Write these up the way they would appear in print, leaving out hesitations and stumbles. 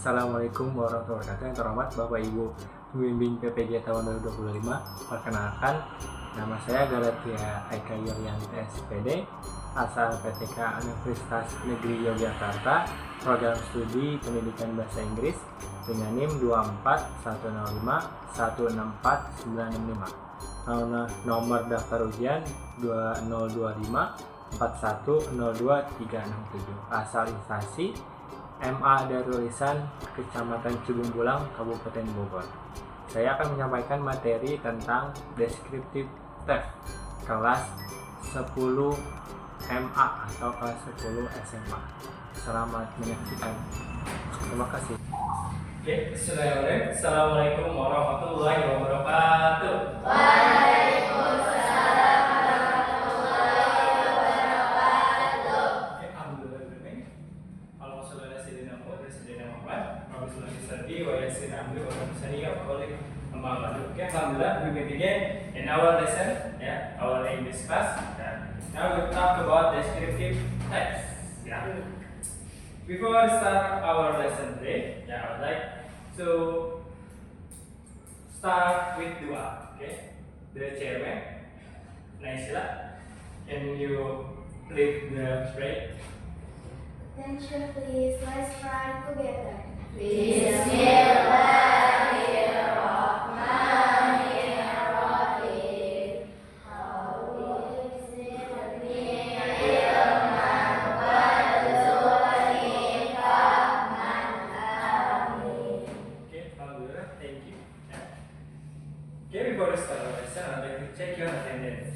Assalamualaikum warahmatullahi wabarakatuh. Yang terhormat Bapak Ibu Pembimbing PPJ tahun 2025. Perkenalkan, nama saya Galatia Aika Yuryanti SPD, asal PTK Universitas Negeri Yogyakarta, program studi pendidikan bahasa Inggris dengan NIM 24105-164965. Nomor daftar ujian 2025-4102367. Asal instansi MA Darul Ihsan, Kecamatan Cibung Bulang, Kabupaten Bogor. Saya akan menyampaikan materi tentang deskriptif test kelas 10 MA atau kelas 10 SMA. Selamat menyaksikan. Terima kasih. Oke, Assalamualaikum warahmatullahi wabarakatuh. Alhamdulillah, we begin in our lesson, our English class. Now we talk about descriptive text. Before we start our lesson today, I would like to start with dua. Okay, the chairman, Naisila, can you lead the break? Attention please, let's try together. Okay, Alhamdulillah, thank you. Okay, before we start our lesson, I'd like to check your attendance.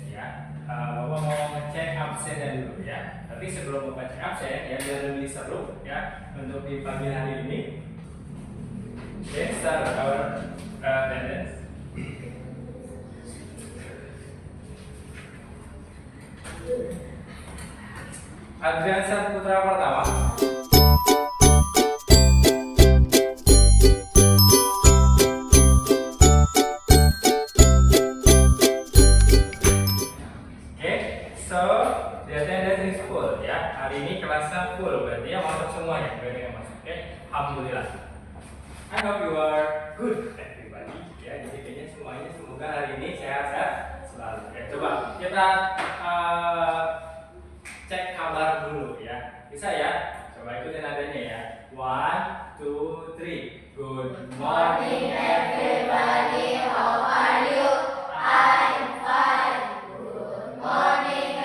Bapak mau ngecek absennya dulu ya. Tapi sebelum Bapak cek absen, biar lebih seru untuk di pagi hari ini. Okay, start our attendance. Adrian Saputra pertama. So, the attendance is full ya. Hari ini kelasnya full, berarti ya masuk semua ya, berarti yang masuk. Alhamdulillah. I hope you are good everybody. Jadi kayaknya semuanya semoga hari ini sehat-sehat selalu. Coba kita cek kabar dulu ya. Bisa ya? Coba ikutin nadanya ya. 1, 2, 3. Good morning everybody. How are you? I'm fine. Good morning.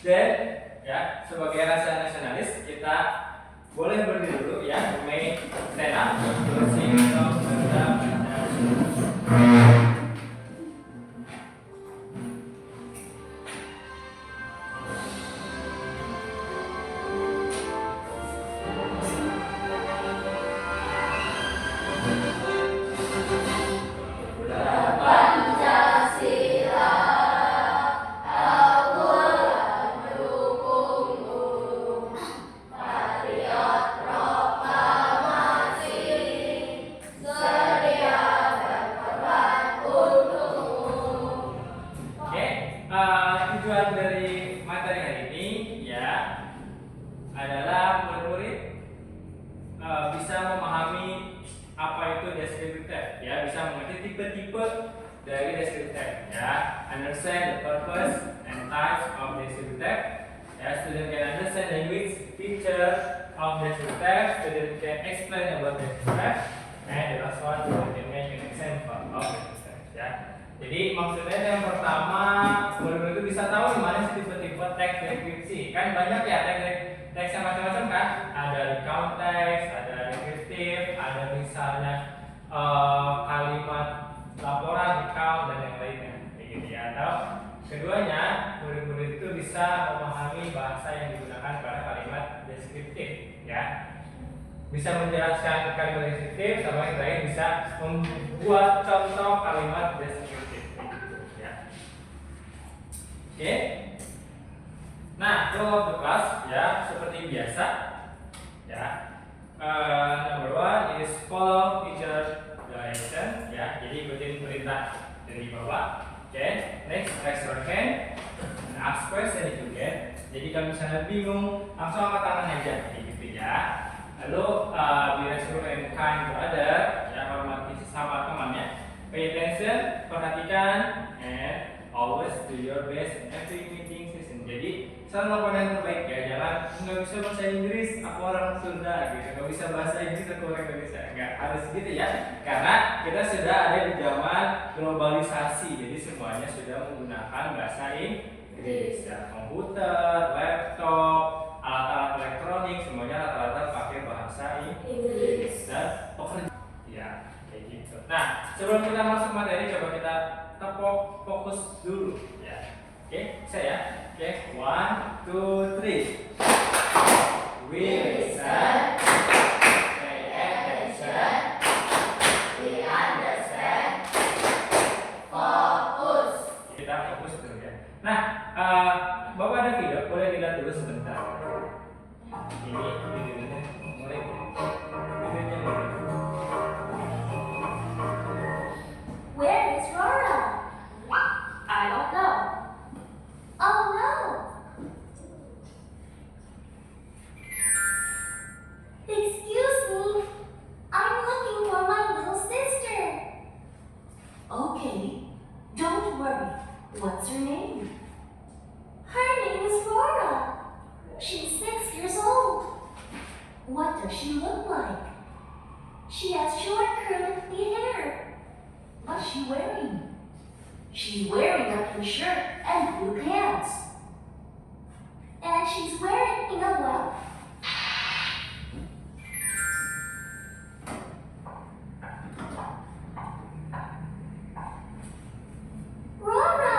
Dan sebagai rasa nasionalis kita boleh berdiri dulu ya, may stand up, tujuan dari materi hari ini adalah murid-murid bisa memahami apa itu descriptive text bisa mengerti tipe-tipe dari descriptive text understand the purpose and types of descriptive text student can understand language feature of descriptive text, student can explain about descriptive text, and the last one student can make an example of descriptive text Jadi maksudnya yang pertama, murid-murid itu bisa tahu di mana sih tipe-tipe teks deskripsi. Kan banyak ya teks yang macam-macam kan. Ada recount text, ada deskriptif, ada misalnya kalimat laporan, recount dan yang lainnya. Gitu ya. Atau keduanya, murid-murid itu bisa memahami bahasa yang digunakan pada kalimat deskriptif. bisa menjelaskan kalimat deskriptif, sama yang terakhir bisa membuat contoh kalimat deskriptif. Ya. Oke. Nah, flow of the class ya seperti biasa. Ya. Number one is follow teacher direction. Ya, jadi ikutin perintah dari bawah. Oke. Next, raise your hand and ask question if you can. Jadi kalau misalnya bingung, langsung angkat tangan aja, kayak gitu ya. Lalu be respectful and kind to other, ya, hormati sesama temannya. Pay attention, perhatikan, and always do your best in every meeting session. Jadi selalu lakukan yang terbaik ya. Jangan nggak bisa bahasa Inggris, aku orang Sunda gitu. Nggak bisa bahasa Inggris, aku orang Indonesia. Nggak harus gitu ya. Karena kita sudah ada di zaman globalisasi. Jadi semuanya sudah menggunakan bahasa Inggris. Ya, komputer, laptop, alat-alat elektronik, semuanya rata-rata pakai bahasa Inggris dan pekerja. Ya, kayak gitu. Nah, sebelum kita masuk materi, coba kita fokus dulu ya. Oke, saya. Oke, 1, 2, 3. We listen, pay attention, we understand, fokus. Kita fokus dulu ya. Nah, Bapak ada video, boleh dilihat dulu sebentar. Ini videonya mulai. Videonya mulai. Where is Rora? I don't know. Oh no! Excuse me. I'm looking for my little sister. Okay, don't worry. What's her name? Her name is Rora. She's 6 years old. What does she look like? She has short curly hair. What's she wearing? She's wearing a pink shirt and blue pants. And she's wearing a well. Rora!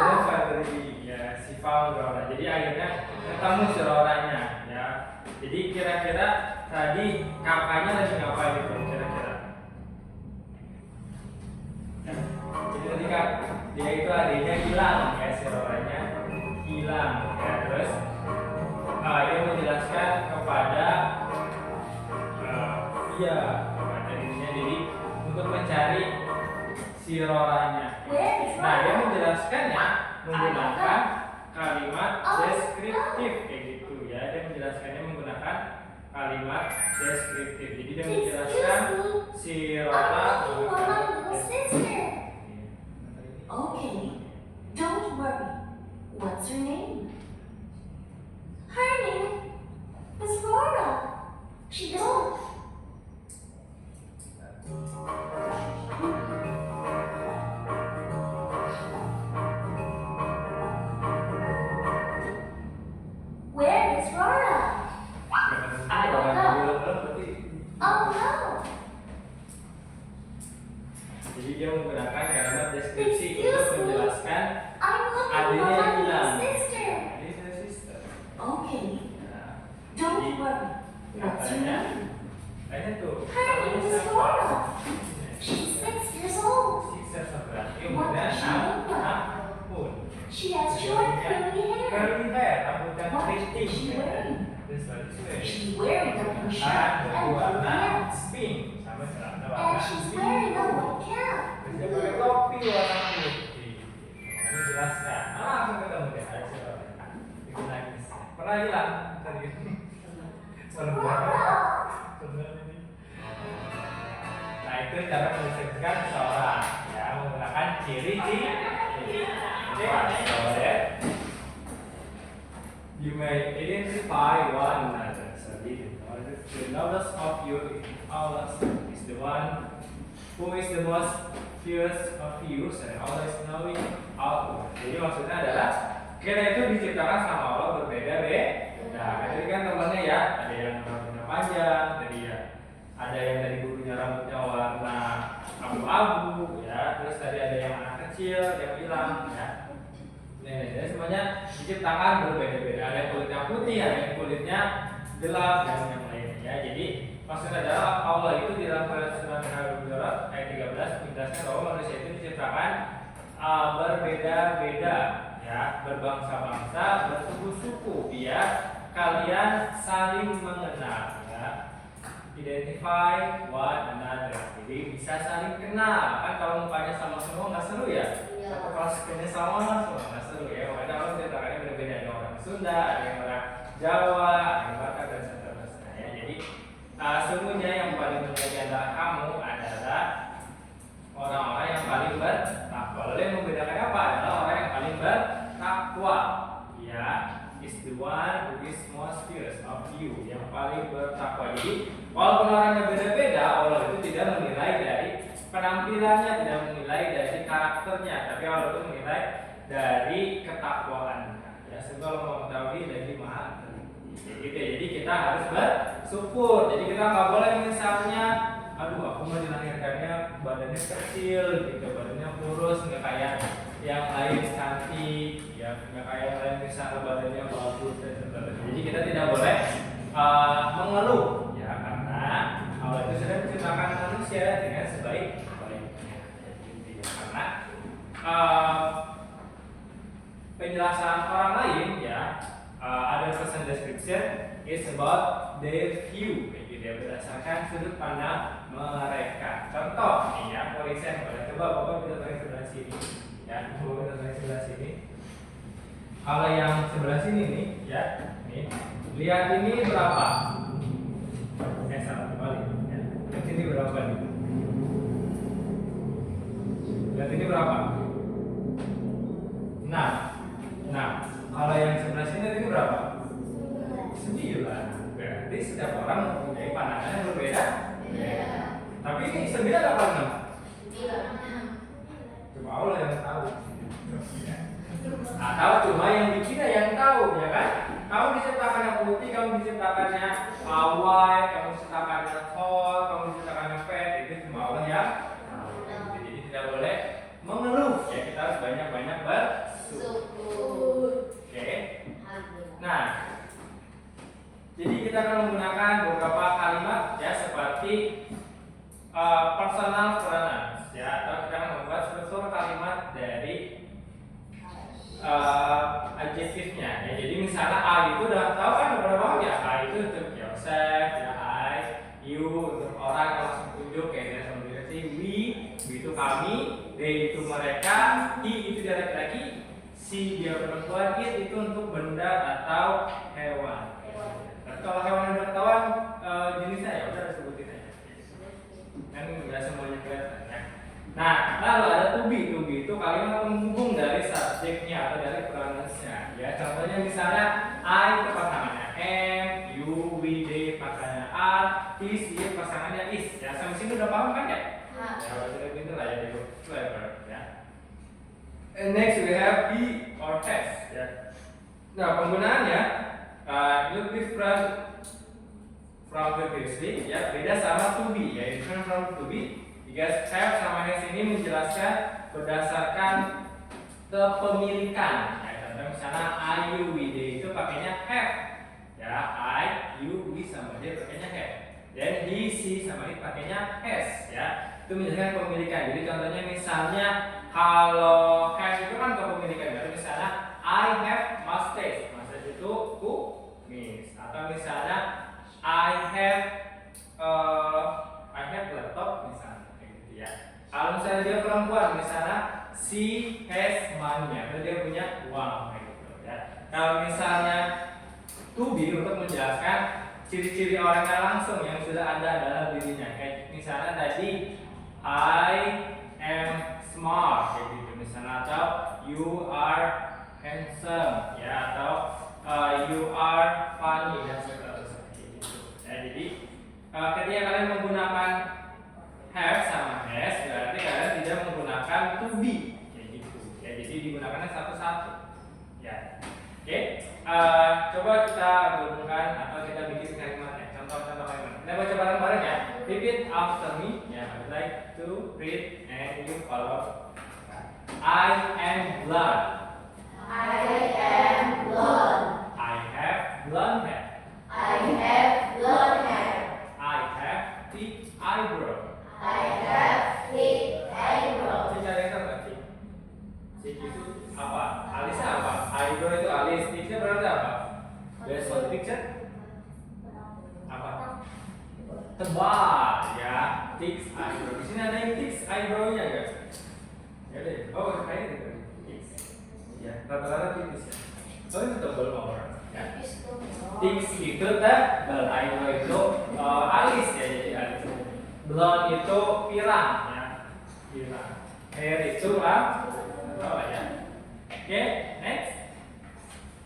Ya, si Rora. Jadi akhirnya ketemu si Roranya ya. Jadi kira-kira tadi kakaknya lagi ngapain itu kira-kira? Ya. Jadi tadi kan dia itu adiknya hilang ya, si Roranya hilang ya. Terus dia menjelaskan kepada dia kepada dirinya, jadi untuk mencari si Roranya. Nah, dia menjelaskannya menggunakan kalimat deskriptif kayak gitu ya. Dia menjelaskannya menggunakan kalimat deskriptif. Jadi dia menjelaskan si Rora I'm looking for my little sister. Okay, don't worry. What's her name? Her name is Rora. She don't. Where is Rora? I don't know. Oh no! Jadi dia menggunakan kalimat deskripsi untuk menjelaskan I'm looking for adiknya my hilang. little sister. Adiknya sister. Okay, Nah, don't jadi worry. What's her katanya, name? kayaknya tuh. Her name is Rora. She's 6 years old. Sister berarti What umurnya does she look 6 like? tahun. She has short curly hair. Curly hair, rambutnya What keriting. is she wearing? This one is wearing. She's wearing a pink shirt Ah, and blue berwarna pants. pink sama celana And warna she's pink. wearing a white cap. Terus dia pakai topi warna putih. Ini jelaskan. Langsung ketemu deh ada si Rora. Itu nangis. Pernah hilang tadi. Rora! Bener ini. Nah, itu cara mendeskripsikan seseorang ya, menggunakan ciri-ciri. So that you may identify one another. So the noblest of you others is the one who is the most fierce of you and always knowing outward. Jadi maksudnya adalah kita itu diciptakan sama Allah berbeda-beda. Nah, tadi kan temannya ya, ada yang rambutnya panjang, tadi ya, ada yang dari bulunya rambutnya warna abu-abu, ya, terus tadi ada yang anak kecil yang hilang, ya. Nah, jadi semuanya diciptakan berbeda-beda. Ada yang kulitnya putih, ada yang kulitnya gelap dan yang lainnya. Ya. Jadi Maksudnya adalah Allah itu di dalam surat Al-Hujurat ayat 13 menjelaskan bahwa manusia itu diciptakan berbeda-beda, ya, berbangsa-bangsa, bersuku-suku, ya, kalian saling mengenal, ya, identify one another, jadi bisa saling kenal. Kan kalau mukanya sama semua nggak seru ya, atau kalau skinnya sama semua nggak seru ya. Makanya Allah diciptakannya berbeda, ada orang Sunda, ada yang orang Jawa, ada yang Batak dan seterusnya, ya. Jadi sungguhnya yang paling mulia di antara kamu adalah orang-orang yang paling bertakwa. Lalu yang membedakan apa? Adalah orang yang paling bertakwa. Ya, is the one who is most fearless of you, yang paling bertakwa. Jadi walaupun orangnya beda-beda, Allah itu tidak menilai dari penampilannya, tidak menilai dari karakternya, tapi Allah itu menilai dari ketakwaannya. Ya, sebab mau mengetahui dari Maha gitu. Jadi kita harus bersyukur. Jadi kita nggak boleh misalnya, aduh aku mau dilahirkannya badannya kecil gitu, badannya kurus, nggak kayak yang lain cantik, ya, nggak kayak yang lain misalnya badannya bagus dan sebagainya. Jadi kita tidak boleh mengeluh, ya, karena Allah itu sudah menciptakan manusia dengan sebaik-baiknya. Karena penjelasan orang lain, ya, ada person description is about their view, gitu, berdasarkan sudut pandang mereka. Contoh nih, ya, for example, coba Bapak bisa tarik sebelah sini, ya, Bapak bisa tarik sebelah sini. Kalau yang sebelah sini nih, ya, nih, lihat ini berapa? Salah kembali, ya. Lihat ini berapa nih? Lihat ini berapa? Nah, kalau yang sebelah sini ini berapa? 9. Berarti setiap orang mempunyai pandangan yang berbeda. Tapi ini 9 apa 6? 9. Cuma Allah yang tahu. Atau cuma yang bikinnya yang tahu, ya kan? Kamu diciptakan yang putih, kamu diciptakannya white, kamu diciptakannya tall, kamu diciptakannya fat, itu cuma Allah yang tahu. Jadi tidak boleh mengeluh, ya, kita harus banyak-banyak bersyukur. Oke. Nah, jadi kita akan menggunakan beberapa kalimat, ya, seperti personal pronouns, ya, atau kita akan membuat struktur kalimat dari adjektifnya, ya. Jadi misalnya I itu udah tahu kan beberapa hal, ya. I itu untuk yourself, ya, I, you untuk orang yang langsung tunjuk, kayak dia sama diri, we itu kami, they itu mereka, he itu dia laki-laki, she dia perempuan, it itu untuk benda atau hewan. Kalau hewan udah ketahuan jenisnya, ya udah sebutin aja. Kan nggak semuanya kelihatan, ya. Nah, lalu ada to be itu kalimat penghubung dari subjeknya atau dari pronouns-nya, ya. Contohnya misalnya I itu pasangannya am, you, we, they pasangannya are, is, dia pasangannya is. Ya, sampai sini udah paham kan, ya? Ya, udah pinter lah, ya, itu clever, ya. And next we have be or has, ya. Nah, penggunaannya look different from previously, ya, beda sama to be, ya, different from to be. Jika have sama has ini menjelaskan berdasarkan kepemilikan, ya. Contoh misalnya I, you, we, they itu pakainya have, ya. I, you, we sama dia pakainya have. Dan he, she sama it pakainya has, ya. Itu menjelaskan kepemilikan. Jadi contohnya misalnya kalau have itu kan kepemilikan, berarti misalnya I have mustache, mustache itu kumis. Atau misalnya I have laptop misalnya, kayak gitu, ya. Kalau misalnya dia perempuan, misalnya she has money, atau dia punya uang, kayak gitu, ya. Kalau misalnya to be untuk menjelaskan ciri-ciri orangnya langsung yang sudah ada dalam dirinya, kayak misalnya tadi I am smart, kayak gitu misalnya, atau you are handsome, ya, atau you are funny dan seterusnya, gitu. Ya, jadi ketika kalian menggunakan have sama has, berarti kalian tidak menggunakan to be, kayak gitu. Ya, jadi digunakannya satu-satu, ya. Oke. Coba kita gabungkan atau kita bikin kalimatnya. Contoh-contoh kalimat. Kita baca bareng-bareng, ya. Repeat after me. Ya, I would like to read and you follow. I am blood. I am blood. I have blonde hair. I have blonde hair. I Thick itu tebal, eyebrow itu alis ya, jadi alis. Blonde itu pirang ya, pirang. Hair itu apa ya? Oke, next.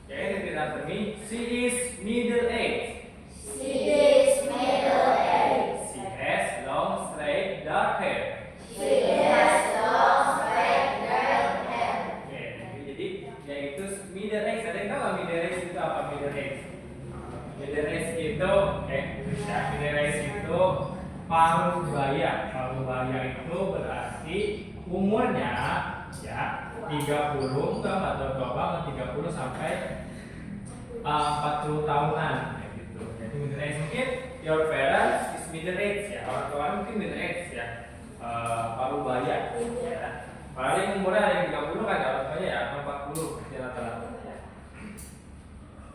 Oke, repeat after me. She is middle age. She is middle-aged. She has long straight dark hair. She has long straight dark hair. Oke, jadi yaitu middle age. Ada yang tahu nggak middle age itu apa? Middle age. Middle age itu, middle age itu paruh baya. Paruh baya itu berarti umurnya ya 30 atau berapa 30 sampai 40 tahunan ya gitu. Jadi middle age mungkin your parents is middle age ya. Orang tua mungkin middle age ya. Paruh baya ya. Paling umurnya ada yang 30 kan orang tuanya ya 40 ya rata-rata.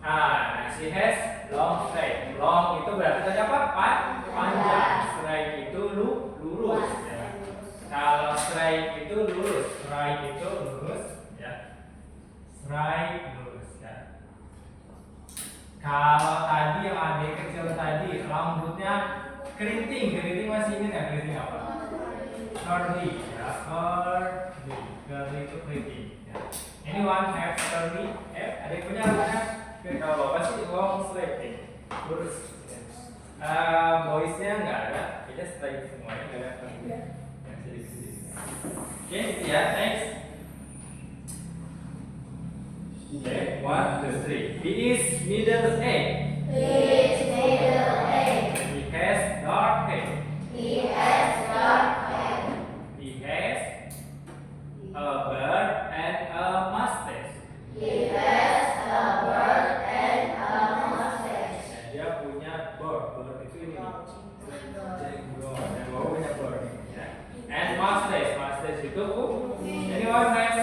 Nah, she has long straight. Long itu berarti tadi apa? Panjang. Straight itu lurus ya. Kalau straight itu lurus, straight itu lurus ya. Straight lurus ya. Kalau tadi yang adik kecil tadi rambutnya keriting masih ingat nggak keriting apa? Curly ya, curly itu keriting. Ya. Anyone have curly? Ada yang punya rambutnya? Kalau bapak sih long straight, lurus. Boysnya nggak ada, kita straight semuanya nggak ada curly. Oke, itu ya, next. Okay, 1, 2, 3. He is middle age. He is middle-aged. He has dark hair. He has dark hair. He has a beard and a mustache. He has a beard and a mustache. Dia punya beard itu ini. Jenggot. Yang bawah punya beard. Ya. And mustache itu anyone has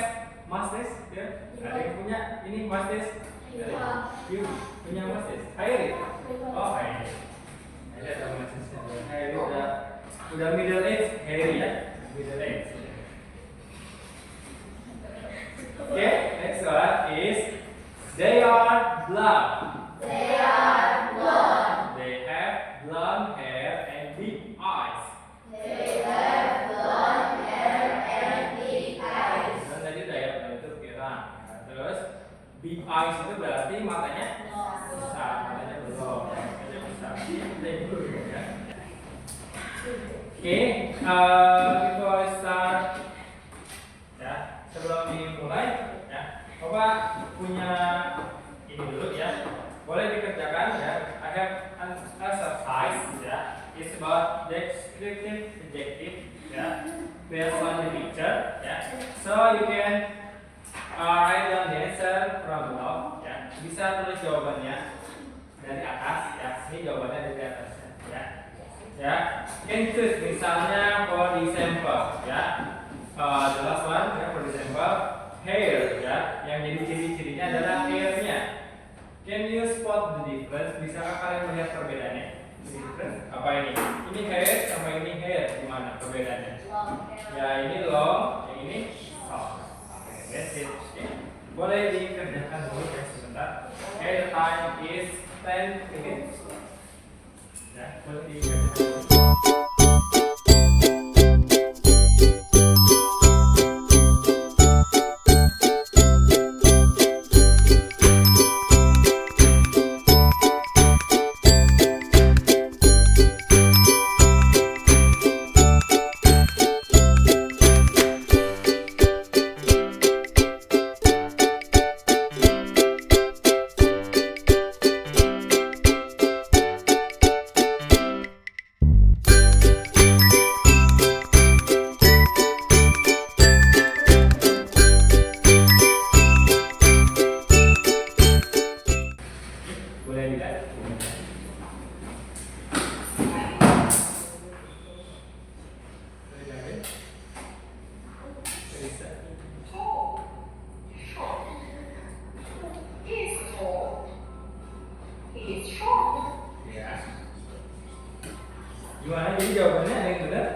mustache? Ya. Ada yang punya ini mustache? You punya mustache? Hairi? Oh Hairi. Hairi ada mustache. Hairi udah middle age. Hairi ya, middle age. Okay, next one is they are blonde. They are blonde. They have blonde hair and big eyes. They have blonde hair and big eyes. Dan tadi udah ya, itu pirang. Nah, terus big eyes itu berarti matanya besar, matanya belum, matanya besar. Ini dulu ya. Oke, before I start, ya sebelum dimulai, ya, Bapak punya ini dulu ya, boleh dikerjakan ya. I have an exercise ya, it's about descriptive adjective ya, based on the picture ya. So you can write down the answer from below ya. Bisa tulis jawabannya dari atas ya. Ini jawabannya dari atas ya. Ya, can choose misalnya for example ya. The last one ya, for example hair ya. Yang jadi ciri-cirinya adalah hairnya. Can you spot the difference? Bisakah kalian melihat perbedaannya? Difference apa ini? Ini hair sama ini hair, gimana perbedaannya? Ya ini long, yang ini short. Oke, that's it. Okay. Boleh dikerjakan dulu ya sebentar. Okay, the time is 10 minutes. Ya, boleh dikerjakan. Gimana jadi jawabannya ada yang benar?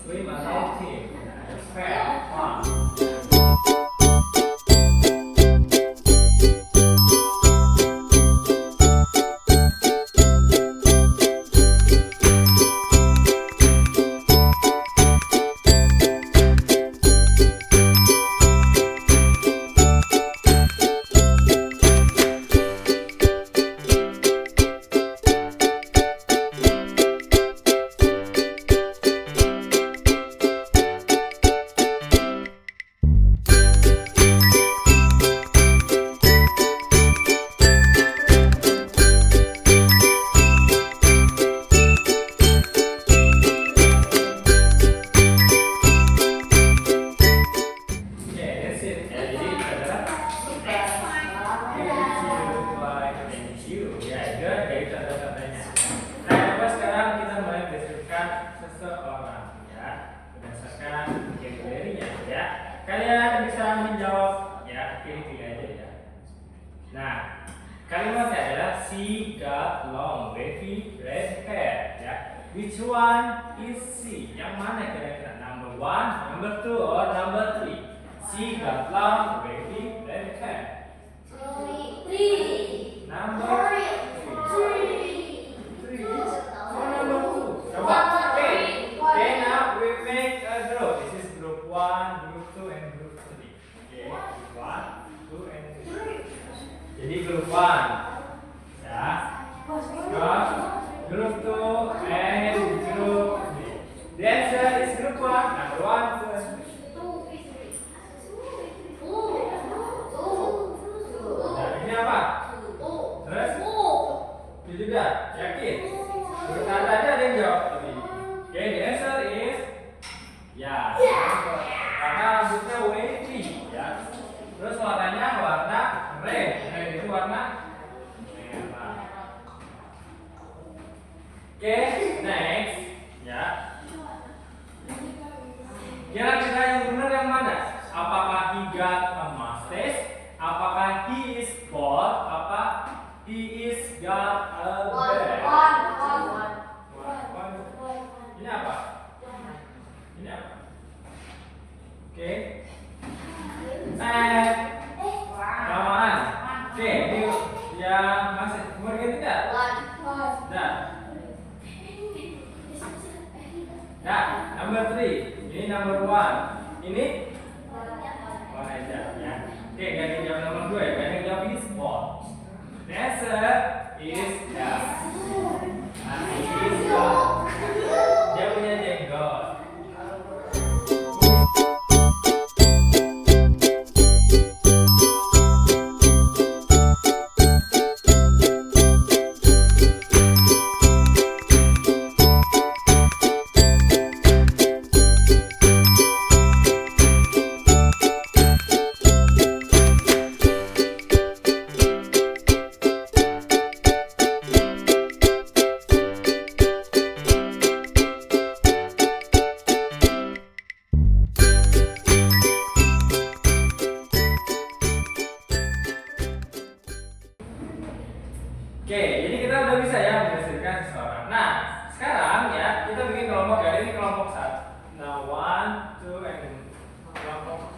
Slim atau thin? Fat. she got long wavy red hair. Ya, which one is she? Yang mana kira-kira? Number 1, number 2, or number 3? She got long wavy red hair. Number 3. Oh, number 2. Coba. Okay, now we make a group. This is group 1, group 2, and group 3. Okay, 1, 2, and 3. Jadi group 1. Ya. Group 2 and group 3. The answer is group 1. Number 1, 2, and 3. Nah, ini apa? Terus? Itu juga. Yakin? Berkata aja ada yang jawab tadi. Okay, the answer is ya. Karena rambutnya wavy, ya. Terus warnanya warna red. Red itu warna merah. Oke, next, ya. Kira-kira yang benar yang mana? Apakah he got a mustache? Apakah he is bald? Apa he is got a beard? Ini apa? Ini apa? Oke. Samaan. Oke, ini yang masih umur tidak? Nah. Nah, number 3. Ini number 1. Ini warna hijau ya. Oke, ganti jawab nomor 2 ya. Ganti jawab is bald. The answer is yes. Is bald. Dia punya jenggot. Oke, jadi kita udah bisa ya menghasilkan seseorang. Nah, sekarang ya kita bikin kelompok ya. Ini kelompok 1. Nah, 1, 2, and kelompok.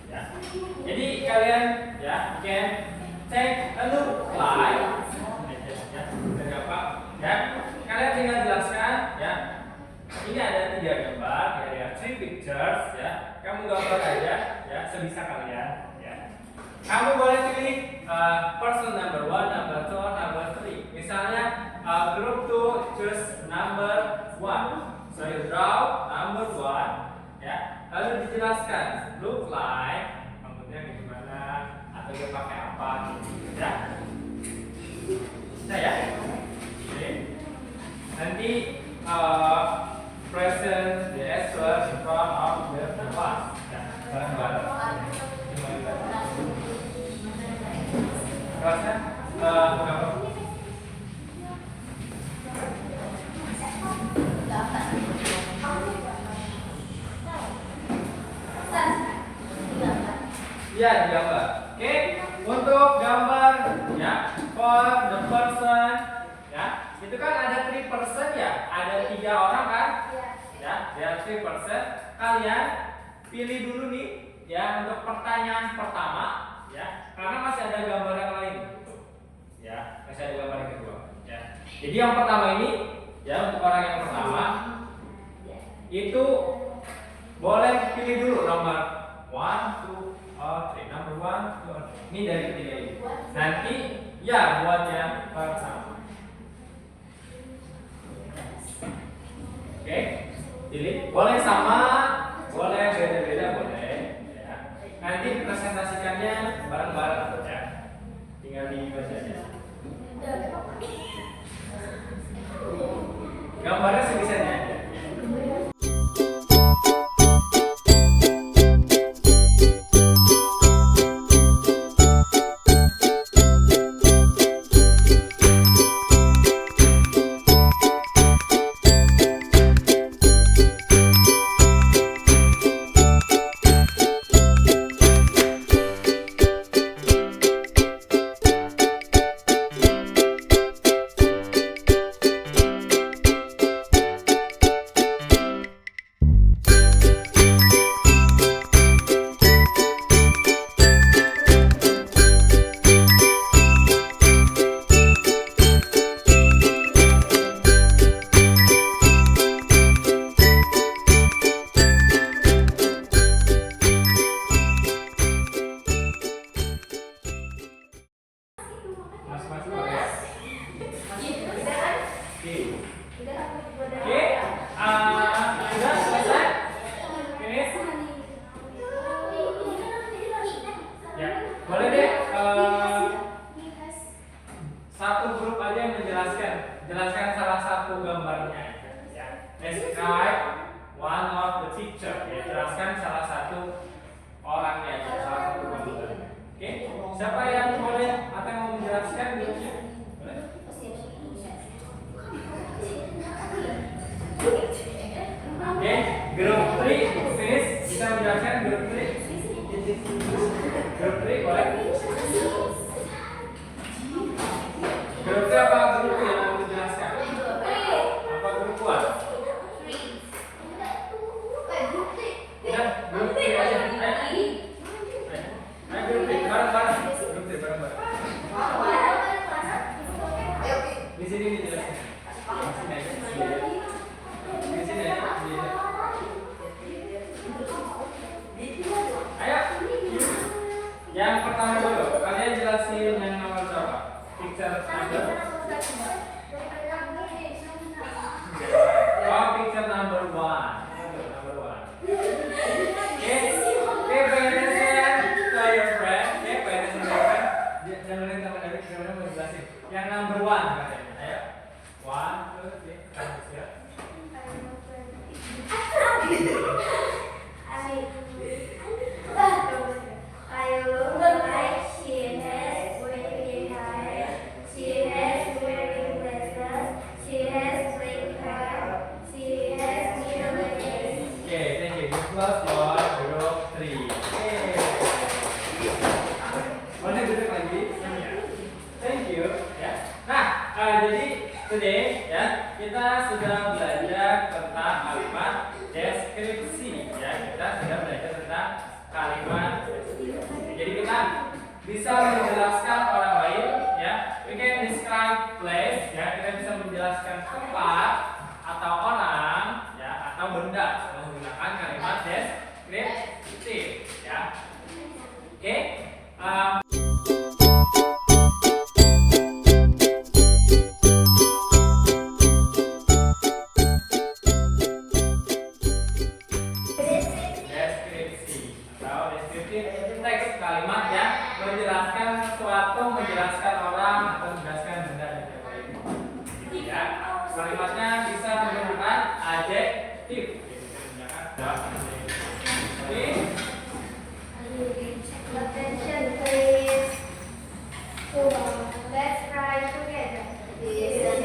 Ya. Jadi kalian ya can take a look like. Ya, gampang. Ya, kalian tinggal jelaskan ya. Ini ada 3 gambar, ya, ada 3 pictures ya. Kamu gambar aja ya sebisa kalian ya. Kamu boleh pilih person number 1, number 2, or number 3. Misalnya group 2 choose number 1. So you draw number 1 ya. Lalu dijelaskan look like rambutnya gimana atau dia pakai apa gitu ya. Bisa ya? Oke. Nanti present the answer in front of the class. Ya, bareng-bareng. Kelasnya berapa? Ya, digambar. Oke, untuk gambar ya for the person ya, itu kan ada 3 person ya, ada 3 orang kan? Ya, there are 3 person. Kalian pilih dulu nih ya untuk pertanyaan pertama ya, karena masih ada gambar yang lain. Ya, masih ada gambar yang kedua. Ya. Jadi yang pertama ini ya untuk orang yang pertama itu boleh pilih dulu nomor 1, 2, or 3. Number 1, 2, or 3. Ini dari ketiga ini. Nanti ya buat yang pertama. Oke, pilih. Boleh sama, boleh beda-beda boleh. Ya. Nanti presentasikannya bareng-bareng ya. Tinggal dibaca aja. Gambarnya sebisanya aja. masuk boleh. Oke. Oke, sudah selesai? Finish? Ya, boleh deh. Satu grup aja yang jelaskan salah satu gambarnya. Ya. Describe one of the picture. Ya, jelaskan salah satu orangnya, salah satu gambarnya. Oke, siapa yang boleh atau yang mau menjelaskan grupnya? Boleh? Oke, grup 3 finish. Bisa menjelaskan grup 3? Grup 3 boleh? Grup 3 apa grup yang mau dijelaskan? Apa grup 1? Ya, grup 3 aja. Ayo grup 3 bareng-bareng. Grup 3 bareng-bareng. Di sini dijelaskan. Di sini aja. Di sini aja. Ayo. Yang pertama dulu, kalian jelasin yang nomor berapa? Picture number. Oh, picture number 1. Number 1. Okay, pengen tell your friend. Okay, pengen tell your friend. Dengerin teman dari gimana mau jelasin. Yang number 1 katanya. Ayo. 1, 2, 3. Kamu siap? I look like she has wavy hair. She has wearing glasses. She has black hair. She has middle age. Okay, thank you. Good class for group 3. Okay. Boleh duduk lagi? Thank you. Ya. Nah, jadi today ya kita sudah belajar tentang kalimat deskripsi. Ya, kita sudah belajar tentang kalimat deskripsi. Jadi kita bisa menjelaskan orang lain. Ya, we can describe place. Ya, kita bisa menjelaskan tempat atau orang. Ya, atau benda menggunakan kalimat deskriptif. Ya. Oke. Deskripsi atau deskriptif teks, kalimat yang menjelaskan sesuatu, menjelaskan orang atau menjelaskan benda dan yang lain. Ya, kalimatnya bisa menggunakan adjektif. Oke. Attention, please. Let's try together. This is